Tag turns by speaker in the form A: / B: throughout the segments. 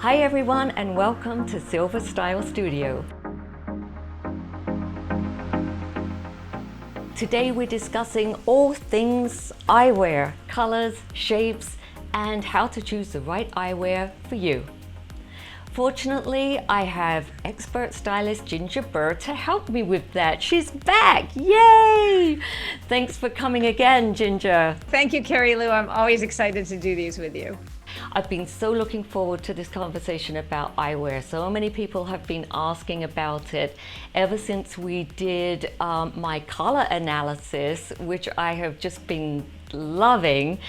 A: Hi everyone and welcome to Silver Style Studio. Today we're discussing all things eyewear, colors, shapes, and how to choose the right eyewear for you. Fortunately, I have expert stylist Ginger Burr to help me with that. She's back, yay! Thanks for coming again, Ginger.
B: Thank you, Kerry-Lou. I'm always excited to do these with you.
A: I've been so looking forward to this conversation about eyewear. So many people have been asking about it ever since we did my color analysis, which I have just been loving.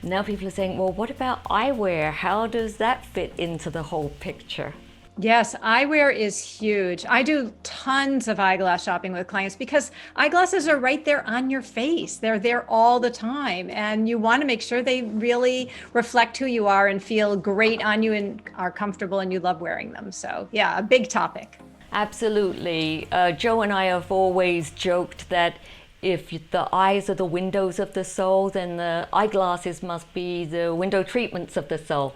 A: Now people are saying, well, what about eyewear? How does that fit into the whole picture?
B: Yes, eyewear is huge. I do tons of eyeglass shopping with clients because eyeglasses are right there on your face. They're there all the time. And you want to make sure they really reflect who you are and feel great on you and are comfortable and you love wearing them. So yeah, a big topic.
A: Absolutely. Joe and I have always joked that if the eyes are the windows of the soul, then the eyeglasses must be the window treatments of the soul.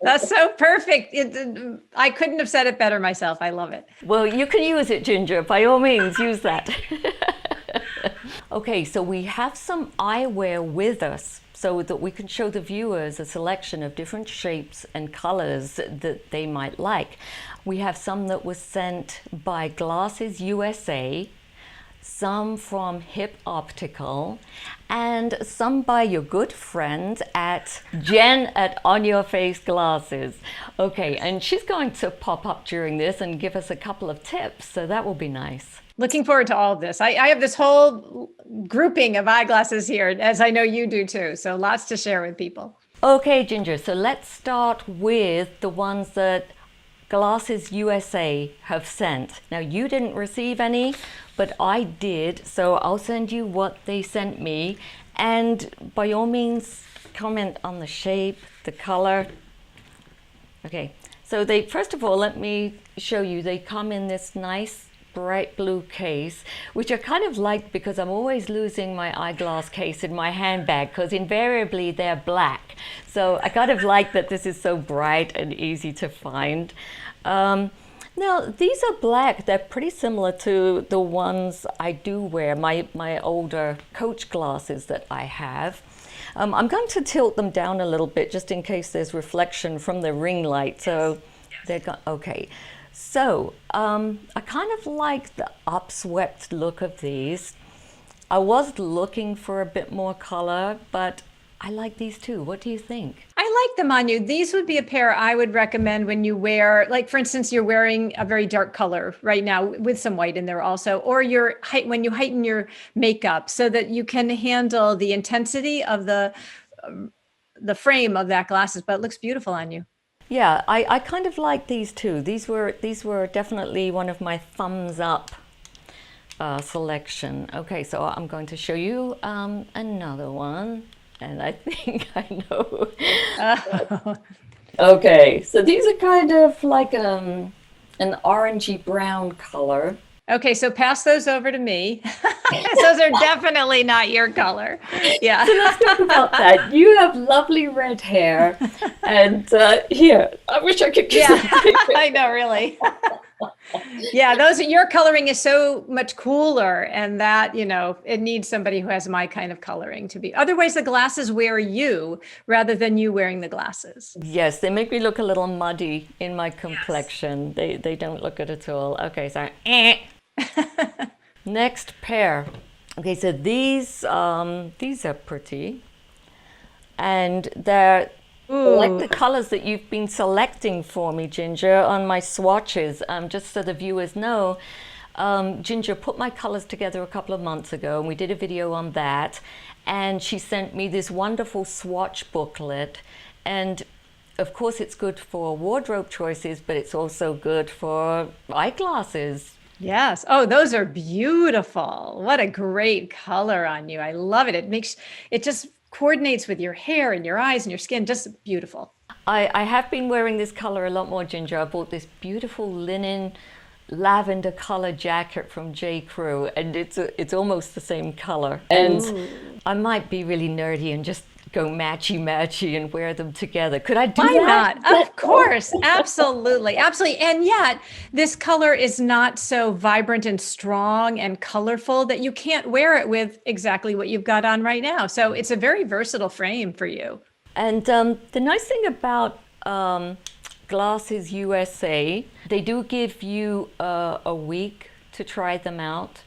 B: That's so perfect. I couldn't have said it better myself. I love it.
A: Well, you can use it, Ginger. By all means, use that. Okay, so we have some eyewear with us so that we can show the viewers a selection of different shapes and colors that they might like. We have some that was sent by GlassesUSA, some from HipOptical, and some by your good friend at Jen at On Your Face Glasses. Okay, and she's going to pop up during this and give us a couple of tips, so that will be nice.
B: Looking forward to all of this. I have this whole grouping of eyeglasses here, as I know you do too, so lots to share with people.
A: Okay, Ginger, so let's start with the ones that GlassesUSA have sent. Now, you didn't receive any, but I did, so I'll send you what they sent me. And by all means, comment on the shape, the color. Okay, so they, first of all, let me show you, they come in this nice bright blue case, which I kind of like because I'm always losing my eyeglass case in my handbag because invariably they're black. So I kind of like that this is so bright and easy to find. Now, these are black. They're pretty similar to the ones I do wear, my older Coach glasses that I have. I'm going to tilt them down a little bit just in case there's reflection from the ring light. So they're okay. So I kind of like the upswept look of these. I was looking for a bit more color, but I like these too. What do you think?
B: I like them on you. These would be a pair I would recommend when you wear, like for instance, you're wearing a very dark color right now with some white in there also, or when you heighten your makeup so that you can handle the intensity of the frame of that glasses, but it looks beautiful on you.
A: Yeah, I kind of like these too. These were definitely one of my thumbs up selection. Okay, so I'm going to show you another one. And I think I know. Okay, so these are kind of like an orangey brown color.
B: Okay, so pass those over to me. Those are definitely not your color. Yeah.
A: So let's talk about that. You have lovely red hair. And here, I wish I could get
B: I know, really. Yeah, your coloring is so much cooler, and that, it needs somebody who has my kind of coloring to be. Otherwise, the glasses wear you rather than you wearing the glasses.
A: Yes, they make me look a little muddy in my complexion. Yes. They don't look good at all. Okay, so next pair. Okay, so these are pretty, and they're like the colors that you've been selecting for me, Ginger, on my swatches. Just so the viewers know, Ginger put my colors together a couple of months ago, and we did a video on that. And she sent me this wonderful swatch booklet. And of course, it's good for wardrobe choices, but it's also good for eyeglasses.
B: Yes. Oh, those are beautiful. What a great color on you. I love it. It just coordinates with your hair and your eyes and your skin. Just beautiful.
A: I have been wearing this color a lot more, Ginger. I bought this beautiful linen lavender color jacket from J. Crew, and it's almost the same color. And I might be really nerdy and just go matchy and wear them together. Could I do
B: Why
A: that?
B: not? Of course. Absolutely. Absolutely. And yet, this color is not so vibrant and strong and colorful that you can't wear it with exactly what you've got on right now. So it's a very versatile frame for you.
A: And the nice thing about Glasses USA, they do give you a week to try them out.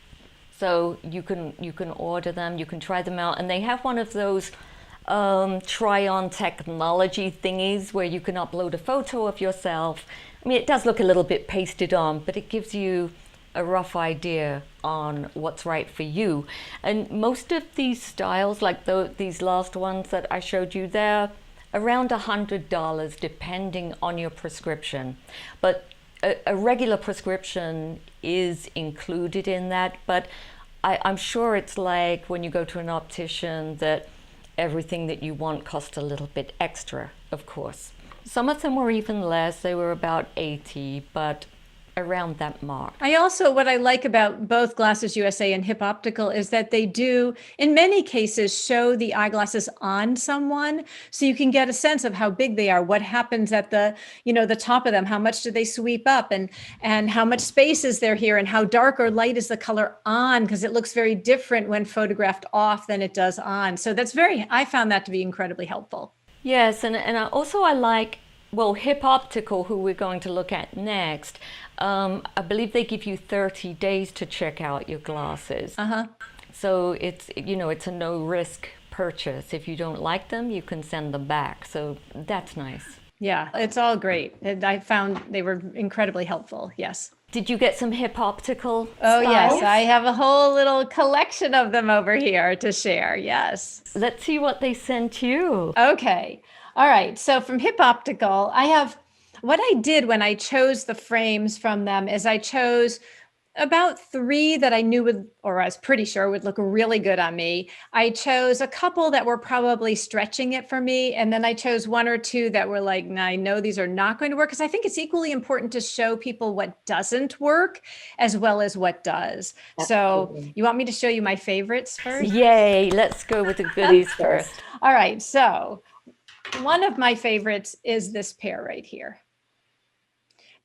A: So you can order them, you can try them out, and they have one of those try-on technology thingies where you can upload a photo of yourself. I mean, it does look a little bit pasted on, but it gives you a rough idea on what's right for you. And most of these styles, like these last ones that I showed you, they're around $100 depending on your prescription. But a regular prescription is included in that, but I'm sure it's like when you go to an optician that everything that you want costs a little bit extra, of course. Some of them were even less, they were about 80, but around that mark.
B: What I like about both Glasses USA and HipOptical is that they do, in many cases, show the eyeglasses on someone, so you can get a sense of how big they are, what happens at the top of them, how much do they sweep up, and how much space is there here, and how dark or light is the color on, because it looks very different when photographed off than it does on. So I found that to be incredibly helpful.
A: Yes, and I like, well, HipOptical, who we're going to look at next, I believe they give you 30 days to check out your glasses. So it's a no risk purchase. If you don't like them, you can send them back. So that's nice.
B: Yeah, it's all great. And I found they were incredibly helpful. Yes.
A: Did you get some HipOptical
B: Oh,
A: styles?
B: yes. I have a whole little collection of them over here to share. Yes.
A: Let's see what they sent you.
B: Okay. All right. So from HipOptical, what I did when I chose the frames from them is I chose about 3 that I knew or I was pretty sure would look really good on me. I chose a couple that were probably stretching it for me. And then I chose 1 or 2 that were like, nah, I know these are not going to work, because I think it's equally important to show people what doesn't work as well as what does. Absolutely. So you want me to show you my favorites first?
A: Yay, let's go with the goodies first.
B: All right. So one of my favorites is this pair right here,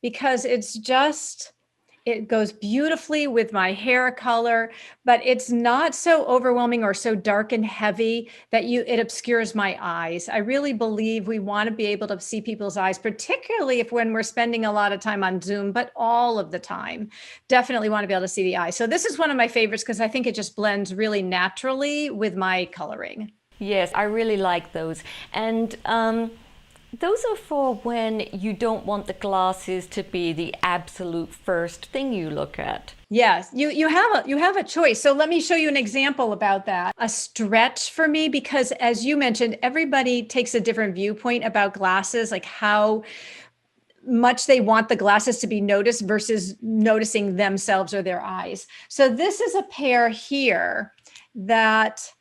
B: because it goes beautifully with my hair color, but it's not so overwhelming or so dark and heavy that it obscures my eyes. I really believe we want to be able to see people's eyes, particularly when we're spending a lot of time on Zoom, but all of the time. Definitely want to be able to see the eye. So this is one of my favorites because I think it just blends really naturally with my coloring.
A: Yes, I really like those. And those are for when you don't want the glasses to be the absolute first thing you look at.
B: Yes, you have a choice. So let me show you an example about that. A stretch for me, because as you mentioned, everybody takes a different viewpoint about glasses, like how much they want the glasses to be noticed versus noticing themselves or their eyes. So this is a pair here that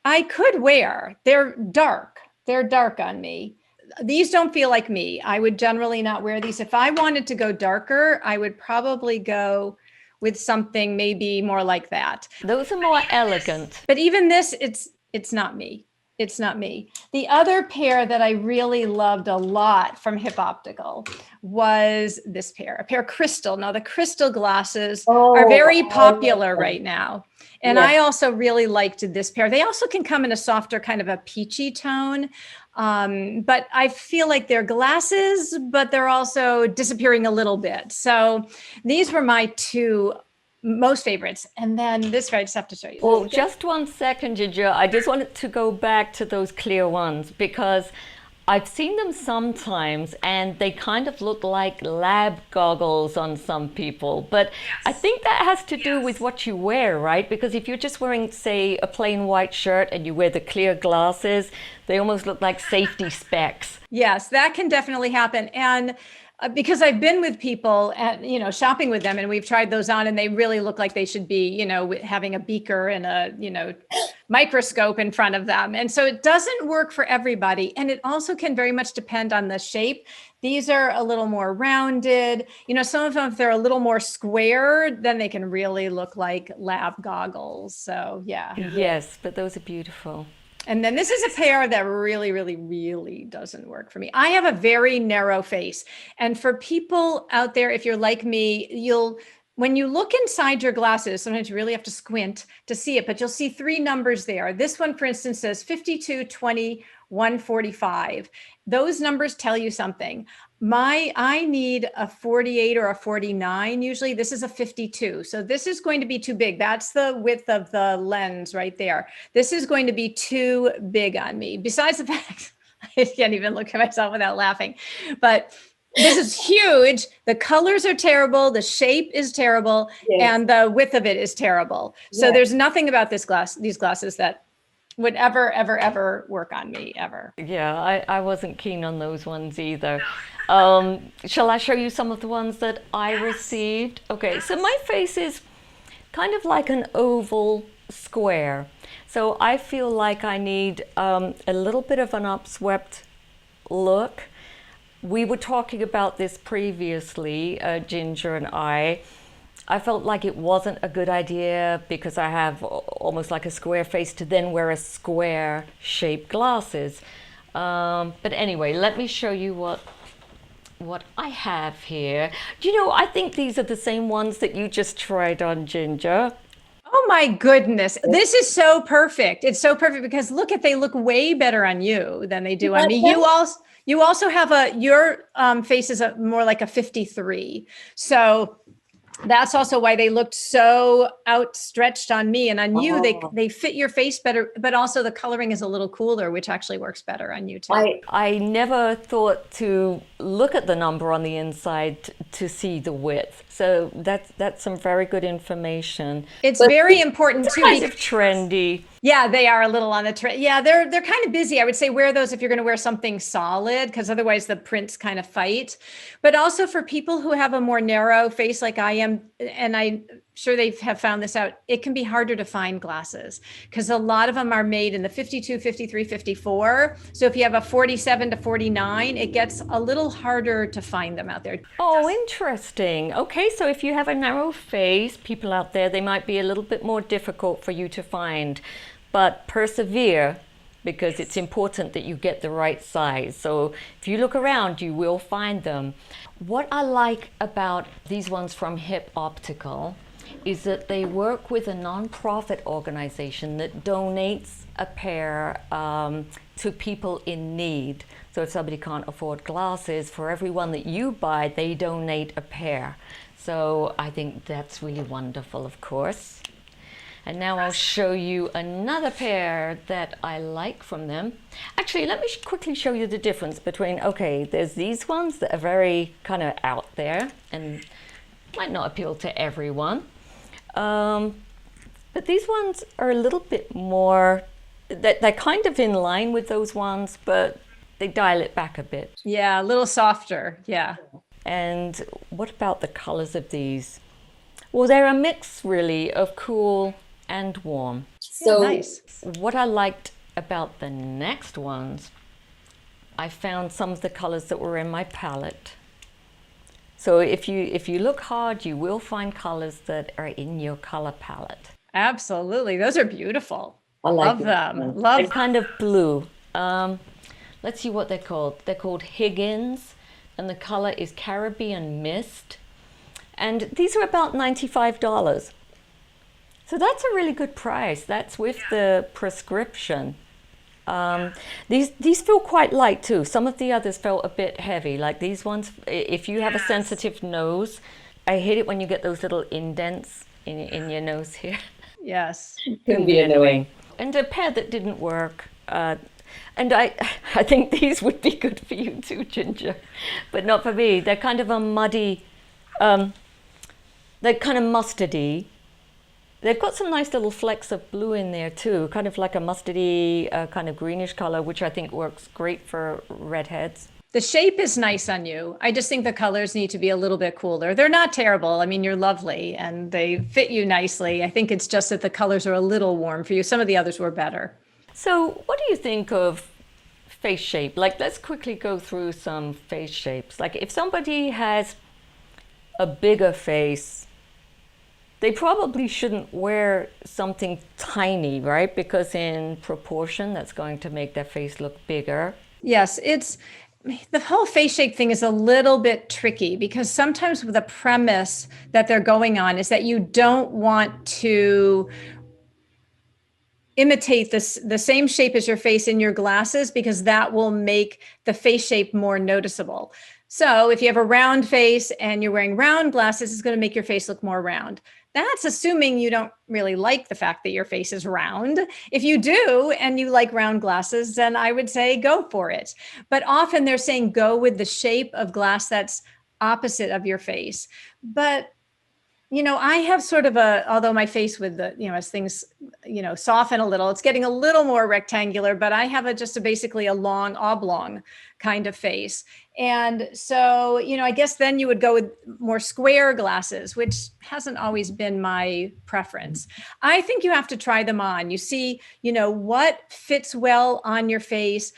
B: I could wear. They're dark on me. These don't feel like me. I would generally not wear these. If I wanted to go darker, I would probably go with something maybe more like that.
A: Those are more elegant.
B: But even this, it's not me. It's not me. The other pair that I really loved a lot from HipOptical was this pair, a pair of crystal. Now the crystal glasses are very popular right now. And yes. I also really liked this pair. They also can come in a softer kind of a peachy tone. But I feel like they're glasses, but they're also disappearing a little bit. So these were my 2 most favorites. And then this, I just have to show you.
A: Well, just 1 second, Ginger. I just wanted to go back to those clear ones because I've seen them sometimes and they kind of look like lab goggles on some people. But yes. I think that has to do with what you wear, right? Because if you're just wearing, say, a plain white shirt and you wear the clear glasses, they almost look like safety specs.
B: Yes, that can definitely happen. And because I've been with people at, shopping with them, and we've tried those on and they really look like they should be, having a beaker and a, microscope in front of them. And so it doesn't work for everybody. And it also can very much depend on the shape. These are a little more rounded, some of them, if they're a little more square, then they can really look like lab goggles. So yeah.
A: Yes, but those are beautiful.
B: And then this is a pair that really, really, really doesn't work for me. I have a very narrow face. And for people out there, if you're like me, when you look inside your glasses, sometimes you really have to squint to see it, but you'll see three numbers there. This one, for instance, says 52, 20, 145. Those numbers tell you something. I need a 48 or a 49. Usually this is a 52. So this is going to be too big. That's the width of the lens right there. This is going to be too big on me. Besides the fact, I can't even look at myself without laughing, but this is huge. The colors are terrible. The shape is terrible.
C: Yes.
B: And the width of it is terrible. So
C: Yes.
B: there's nothing about these glasses that would ever work on me, ever.
A: Yeah, I wasn't keen on those ones either. Shall I show you some of the ones that I received? Okay, so my face is kind of like an oval square. So I feel like I need a little bit of an upswept look. We were talking about this previously, Ginger and I. I felt like it wasn't a good idea because I have almost like a square face to then wear a square shaped glasses. But anyway, let me show you what I have here. Do you know, I think these are the same ones that you just tried on, Ginger.
B: Oh my goodness. This is so perfect. It's so perfect because they look way better on you than they do on me. You also have your face is more like a 53. So that's also why they looked so outstretched on me, and on you, they fit your face better, but also the coloring is a little cooler, which actually works better on you too.
A: I never thought to look at the number on the inside to see the width. So that's some very good information.
B: It's very important too.
A: Kind of trendy.
B: Yeah, they are a little on the trend. Yeah, they're kind of busy. I would say wear those if you're going to wear something solid, because otherwise the prints kind of fight. But also for people who have a more narrow face like I am, and I'm sure they have found this out, it can be harder to find glasses because a lot of them are made in the 52, 53, 54. So if you have a 47 to 49, it gets a little harder to find them out there.
A: Oh, interesting. Okay, so if you have a narrow face, people out there, they might be a little bit more difficult for you to find. But persevere, because it's important that you get the right size. So if you look around, you will find them. What I like about these ones from HipOptical is that they work with a nonprofit organization that donates a pair to people in need. So if somebody can't afford glasses, for every one that you buy, they donate a pair. So I think that's really wonderful, of course. And now I'll show you another pair that I like from them. Actually, let me quickly show you the difference between, okay, there's these ones that are very kind of out there and might not appeal to everyone. But these ones are a little bit more, they're kind of in line with those ones, but they dial it back a bit.
B: Yeah, a little softer, yeah.
A: And what about the colors of these? Well, they're a mix really of cool and warm.
C: So
B: nice.
A: What I liked about the next ones, I found some of the colors that were in my palette. So if you look hard, you will find colors that are in your color palette.
B: Absolutely. Those are beautiful.
C: I like
B: Love
C: them.
B: them. Love
A: They're kind of blue. Let's see what they're called. They're called Higgins, and the color is Caribbean Mist. And these are about $95. So that's a really good price. That's with the prescription. These feel quite light too. Some of the others felt a bit heavy, like these ones. If you have a sensitive nose, I hate it when you get those little indents in your nose here.
B: Yes.
C: Can be annoying.
A: And a pair that didn't work. And I think these would be good for you too, Ginger, but not for me. They're kind of a muddy, they're kind of mustardy. They've got some nice little flecks of blue in there too, kind of like a mustardy, kind of greenish color, which I think works great for redheads.
B: The shape is nice on you. I just think the colors need to be a little bit cooler. They're not terrible. I mean, you're lovely and they fit you nicely. I think it's just that the colors are a little warm for you. Some of the others were better.
A: So what do you think of face shape? Like, let's quickly go through some face shapes. Like if somebody has a bigger face, They probably shouldn't wear something tiny, right? Because in proportion, that's going to make their face look bigger.
B: Yes, it's the whole face shape thing is a little bit tricky because sometimes the premise that they're going on is that you don't want to imitate the same shape as your face in your glasses because that will make the face shape more noticeable. So if you have a round face and you're wearing round glasses, it's going to make your face look more round. That's assuming you don't really like the fact that your face is round. If you do and you like round glasses, then I would say go for it. But often they're saying go with the shape of glass that's opposite of your face. But I have sort of although my face with the, as things, soften a little, it's getting a little more rectangular, but I have basically a long oblong kind of face. And so, I guess then you would go with more square glasses, which hasn't always been my preference. I think you have to try them on. You see, what fits well on your face,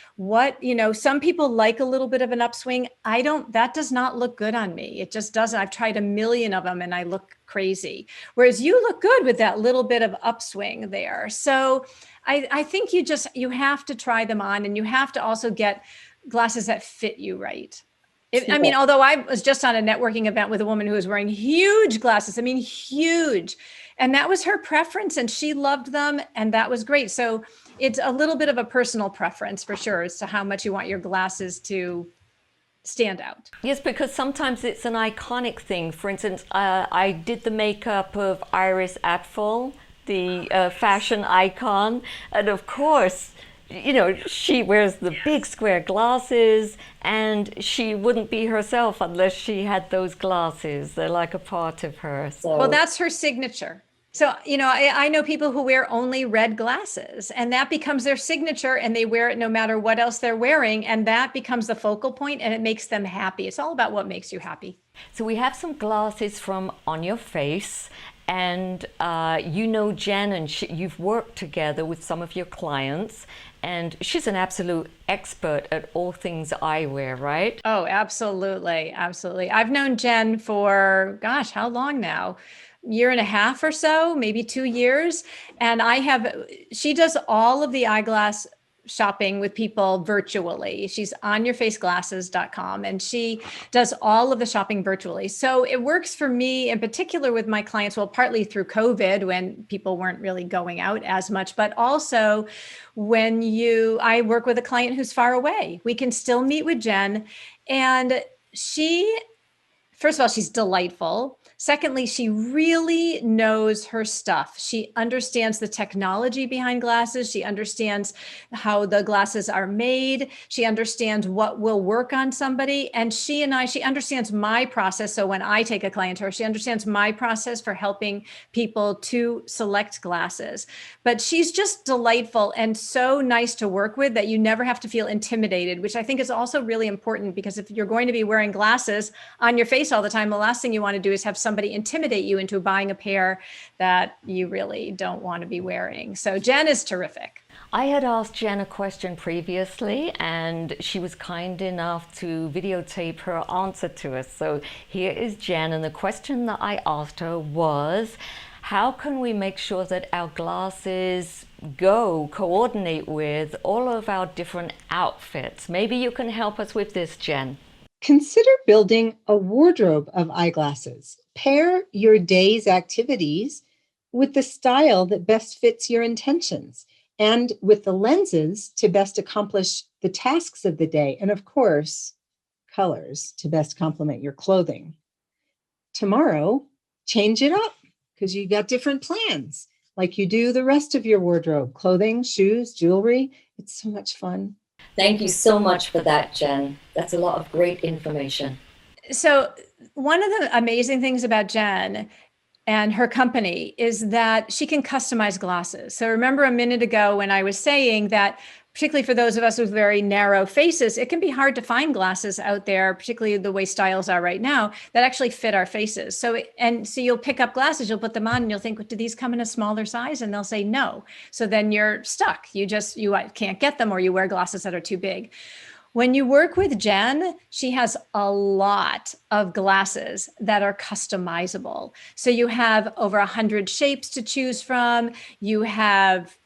B: some people like a little bit of an upswing. That does not look good on me. It just doesn't. I've tried a million of them and I look crazy. Whereas you look good with that little bit of upswing there. So I think you have to try them on, and you have to also get glasses that fit you right. Although I was just on a networking event with a woman who was wearing huge glasses, huge. And that was her preference and she loved them. And that was great. So it's a little bit of a personal preference for sure as to how much you want your glasses to stand out.
A: Yes, because sometimes it's an iconic thing. For instance, I did the makeup of Iris Apfel, the fashion icon. And of course, she wears the big square glasses, and she wouldn't be herself unless she had those glasses. They're like a part of her. So.
B: Well, that's her signature. So, I know people who wear only red glasses, and that becomes their signature, and they wear it no matter what else they're wearing. And that becomes the focal point, and it makes them happy. It's all about what makes you happy.
A: So we have some glasses from On Your Face. And Jen, and you've worked together with some of your clients, and she's an absolute expert at all things eyewear, right?
B: Oh, absolutely. Absolutely. I've known Jen for, how long now? Year and a half or so, maybe 2 years. And she does all of the eyeglass shopping with people virtually. She's onyourfaceglasses.com, and she does all of the shopping virtually. So it works for me in particular with my clients, well, partly through COVID when people weren't really going out as much, but also when I work with a client who's far away, we can still meet with Jen. And first of all, she's delightful. Secondly, she really knows her stuff. She understands the technology behind glasses. She understands how the glasses are made. She understands what will work on somebody. And she understands my process. So when I take a client to her, she understands my process for helping people to select glasses. But she's just delightful and so nice to work with that you never have to feel intimidated, which I think is also really important, because if you're going to be wearing glasses on your face all the time, the last thing you want to do is have somebody intimidate you into buying a pair that you really don't want to be wearing. So Jen is terrific.
A: I had asked Jen a question previously, and she was kind enough to videotape her answer to us. So here is Jen, and the question that I asked her was, how can we make sure that our glasses coordinate with all of our different outfits? Maybe you can help us with this, Jen.
C: Consider building a wardrobe of eyeglasses. Pair your day's activities with the style that best fits your intentions and with the lenses to best accomplish the tasks of the day. And of course, colors to best complement your clothing. Tomorrow, change it up because you got different plans, like you do the rest of your wardrobe, clothing, shoes, jewelry. It's so much fun.
A: Thank you so much for that, Jen. That's a lot of great information.
B: So one of the amazing things about Jen and her company is that she can customize glasses. So remember a minute ago when I was saying that, particularly for those of us with very narrow faces, it can be hard to find glasses out there, particularly the way styles are right now, that actually fit our faces. So you'll pick up glasses, you'll put them on, and you'll think, do these come in a smaller size? And they'll say no. So then you're stuck. You can't get them, or you wear glasses that are too big. When you work with Jen, she has a lot of glasses that are customizable. So you have over 100 shapes to choose from. You have,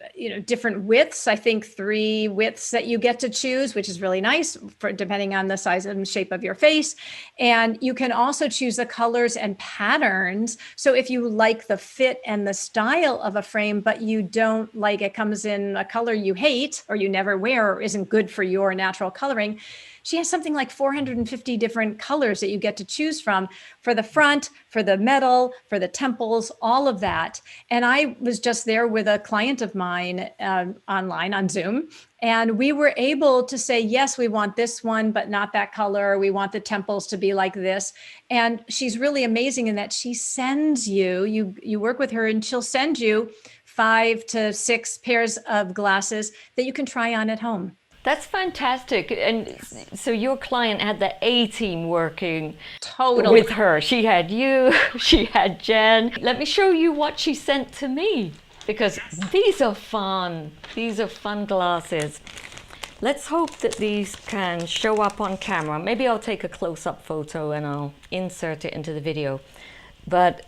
B: different widths. I think 3 widths that you get to choose, which is really nice for depending on the size and shape of your face. And you can also choose the colors and patterns. So if you like the fit and the style of a frame, but you don't like it comes in a color you hate or you never wear or isn't good for your natural coloring, she has something like 450 different colors that you get to choose from for the front, for the metal, for the temples, all of that. And I was just there with a client of mine online on Zoom. And we were able to say, yes, we want this one, but not that color. We want the temples to be like this. And she's really amazing in that she sends you work with her and she'll send you 5 to 6 pairs of glasses that you can try on at home.
A: That's fantastic. And so your client had the A team working
B: Totally
A: with her. She had you, she had Jen. Let me show you what she sent to me, because these are fun. These are fun glasses. Let's hope that these can show up on camera. Maybe I'll take a close-up photo and I'll insert it into the video. But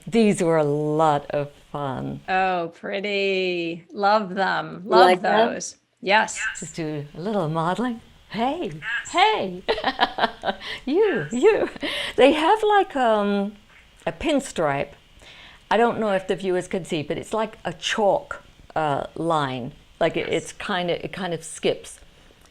A: these were a lot of fun.
B: Oh, pretty. Love them. Love those. Yes.
A: Just do a little modeling. Hey, hey, you. They have like a pinstripe. I don't know if the viewers can see, but it's like a chalk line. Like it kind of skips.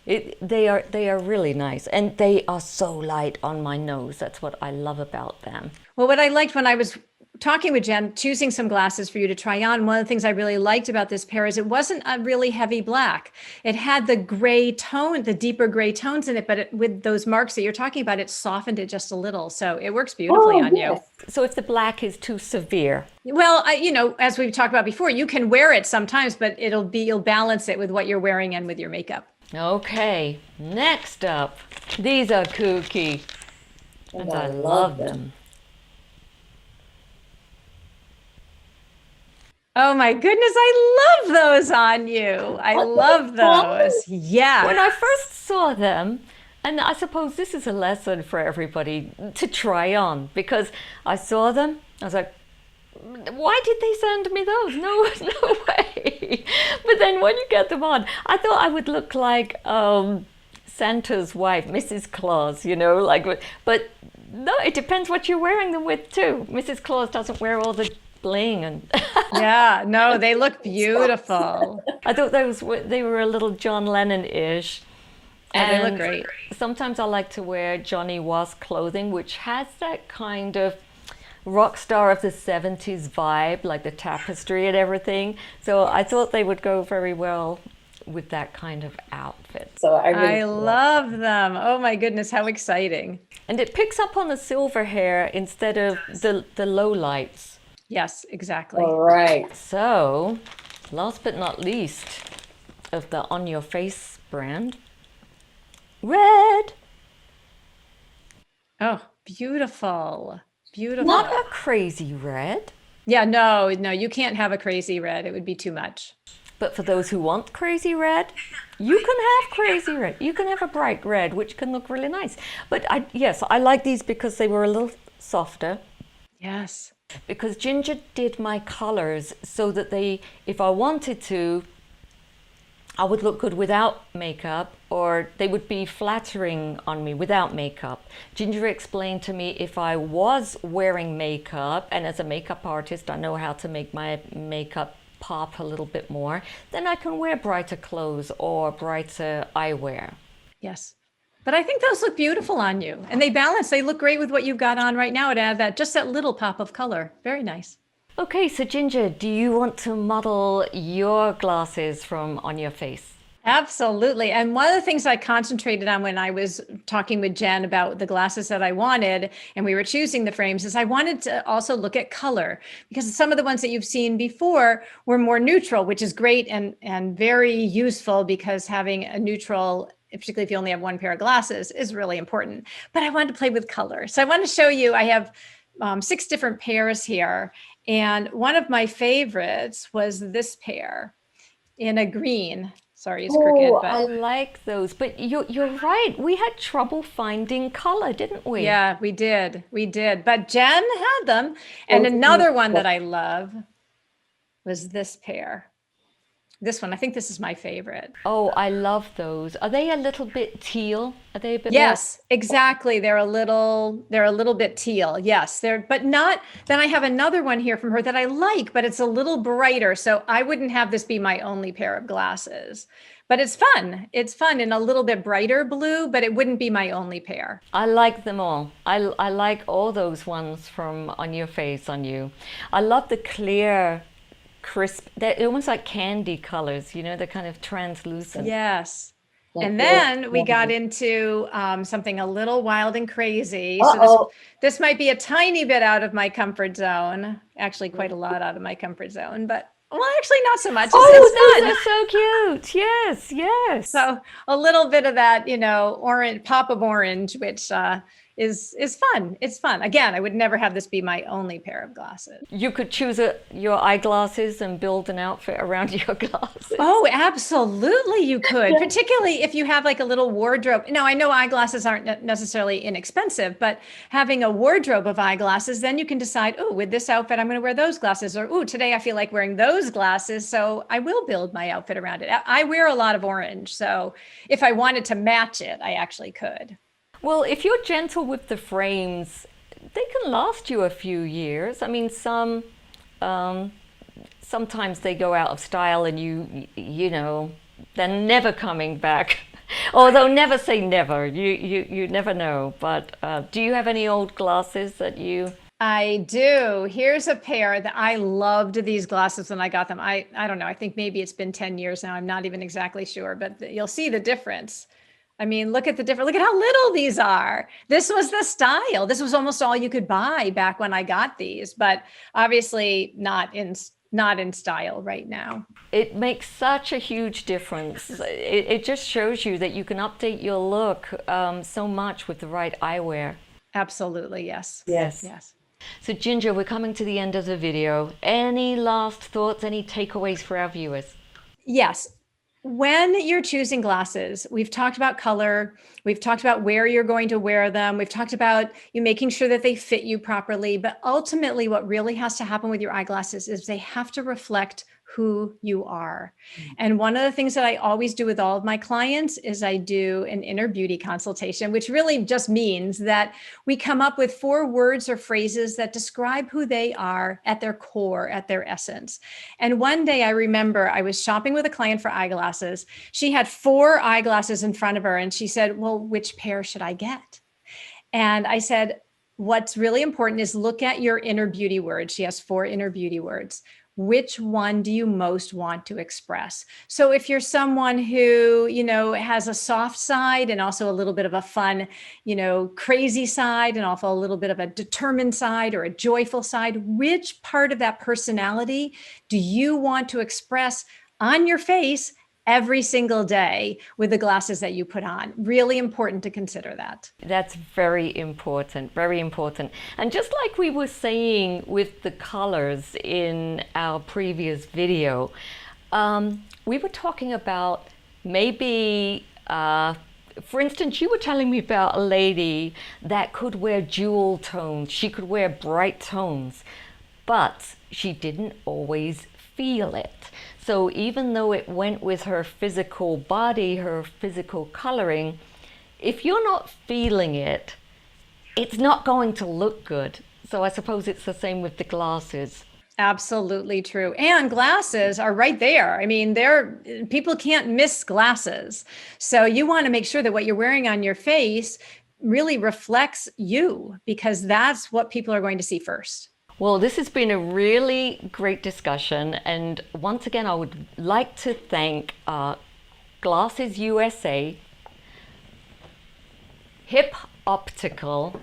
A: They are really nice, and they are so light on my nose. That's what I love about them.
B: Well, what I liked when I was talking with Jen, choosing some glasses for you to try on, one of the things I really liked about this pair is it wasn't a really heavy black. It had the gray tone, the deeper gray tones in it, but with those marks that you're talking about, it softened it just a little. So it works beautifully on you.
A: So if the black is too severe?
B: Well, as we've talked about before, you can wear it sometimes, but you'll balance it with what you're wearing and with your makeup.
A: Okay, next up, these are kooky, and I love them.
B: Oh my goodness, I love those on you. I love those. Yeah.
A: When I first saw them, and I suppose this is a lesson for everybody to try on, because I saw them, I was like, why did they send me those? No way. But then when you get them on, I thought I would look like Santa's wife, Mrs. Claus, but no, it depends what you're wearing them with too. Mrs. Claus doesn't wear all the bling and
B: yeah, no, they look beautiful.
A: I thought they were a little John Lennon-ish.
B: And they look great.
A: Sometimes I like to wear Johnny Was clothing, which has that kind of rock star of the 70s vibe, like the tapestry and everything. So I thought they would go very well with that kind of outfit.
C: So
B: I love them. Oh my goodness, how exciting.
A: And it picks up on the silver hair instead of the low lights.
B: Yes, exactly.
C: All right.
A: So, last but not least of the On Your Face brand, red.
B: Oh, beautiful. Beautiful.
A: Not a crazy red.
B: Yeah, no, you can't have a crazy red. It would be too much.
A: But for those who want crazy red, you can have crazy red. You can have a bright red, which can look really nice. But I like these because they were a little softer.
B: Yes.
A: Because Ginger did my colors so that if I wanted to, I would look good without makeup, or they would be flattering on me without makeup. Ginger explained to me if I was wearing makeup, and as a makeup artist, I know how to make my makeup pop a little bit more, then I can wear brighter clothes or brighter eyewear.
B: Yes. But I think those look beautiful on you, and they balance. They look great with what you've got on right now to add that little pop of color. Very nice.
A: Okay, so Ginger, do you want to model your glasses from On Your Face?
B: Absolutely. And one of the things I concentrated on when I was talking with Jen about the glasses that I wanted, and we were choosing the frames, is I wanted to also look at color, because some of the ones that you've seen before were more neutral, which is great and very useful, because having a neutral, particularly if you only have one pair of glasses, is really important. But I wanted to play with color. So I want to show you, I have 6 different pairs here. And one of my favorites was this pair in a green. Sorry, it's crooked, but
A: I like those. But you're right. We had trouble finding color, didn't we?
B: yeah, we did. We did. But Jen had them. And another one that I love was this pair. This one, I think this is my favorite.
A: Oh, I love those. Are they a little bit teal? Are they a bit
B: Yes, exactly. They're a little bit teal. Yes, but not. Then I have another one here from her that I like, but it's a little brighter. So I wouldn't have this be my only pair of glasses. But it's fun. It's fun in a little bit brighter blue, but it wouldn't be my only pair.
A: I like them all. I like all those ones from On Your Face on you. I love the clear, crisp, they're almost like candy colors, you know, they're kind of translucent.
B: Yes.
C: Like
B: And
C: the-
B: then we got into something a little wild and crazy.
C: Uh-oh.
B: So this might be a tiny bit out of my comfort zone, actually quite a lot out of my comfort zone, but well, actually not so much.
A: Oh,
B: It's
A: those
B: fun.
A: are so cute. Yes, yes.
B: So a little bit of that, you know, orange, pop of orange, which is fun. It's fun. Again, I would never have this be my only pair of glasses.
A: You could choose your eyeglasses and build an outfit around your glasses.
B: Oh, absolutely you could, particularly if you have like a little wardrobe. Now, I know eyeglasses aren't necessarily inexpensive, but having a wardrobe of eyeglasses, then you can decide, oh, with this outfit, I'm going to wear those glasses, or oh, today I feel like wearing those glasses, so I will build my outfit around it. I wear a lot of orange, so if I wanted to match it, I actually could.
A: Well, if you're gentle with the frames, they can last you a few years. I mean, sometimes they go out of style and you know, they're never coming back. Although never say never, you never know. But do you have any old glasses that you...
B: I do. Here's a pair that I loved these glasses when I got them. I don't know. I think maybe it's been 10 years now. I'm not even exactly sure, but you'll see the difference. I mean, look at the difference. Look at how little these are. This was the style. This was almost all you could buy back when I got these, but obviously not in style right now.
A: It makes such a huge difference. It just shows you that you can update your look so much with the right eyewear.
B: Absolutely. Yes.
C: Yes.
B: Yes.
A: So Ginger, we're coming to the end of the video. Any last thoughts, any takeaways for our viewers?
B: Yes. When you're choosing glasses, we've talked about color, we've talked about where you're going to wear them, we've talked about you making sure that they fit you properly, but ultimately what really has to happen with your eyeglasses is they have to reflect who you are. And one of the things that I always do with all of my clients is I do an inner beauty consultation, which really just means that we come up with 4 words or phrases that describe who they are at their core, at their essence. And one day I remember I was shopping with a client for eyeglasses. She had 4 eyeglasses in front of her and she said, well, which pair should I get? And I said, what's really important is look at your inner beauty words. She has 4 inner beauty words. Which one do you most want to express? So if you're someone who, you know, has a soft side and also a little bit of a fun, you know, crazy side and also a little bit of a determined side or a joyful side, which part of that personality do you want to express on your face every single day with the glasses that you put on? Really important to consider that.
A: That's very important, very important. And just like we were saying with the colors in our previous video, we were talking about maybe, for instance, you were telling me about a lady that could wear jewel tones. She could wear bright tones, but she didn't always feel it. So even though it went with her physical body, her physical coloring, if you're not feeling it, it's not going to look good. So I suppose it's the same with the glasses.
B: Absolutely true. And glasses are right there. I mean, people can't miss glasses. So you want to make sure that what you're wearing on your face really reflects you, because that's what people are going to see first.
A: Well, this has been a really great discussion. And once again, I would like to thank GlassesUSA, HipOptical,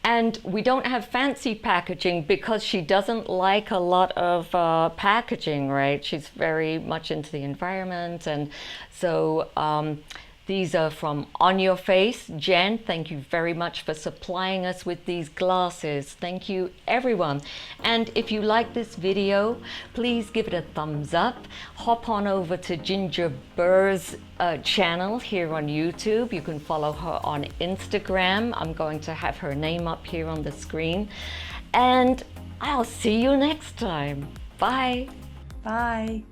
A: and we don't have fancy packaging because she doesn't like a lot of packaging, right? She's very much into the environment. And so These are from On Your Face. Jen, thank you very much for supplying us with these glasses. Thank you, everyone. And if you like this video, please give it a thumbs up. Hop on over to Ginger Burr's channel here on YouTube. You can follow her on Instagram. I'm going to have her name up here on the screen. And I'll see you next time. Bye.
B: Bye.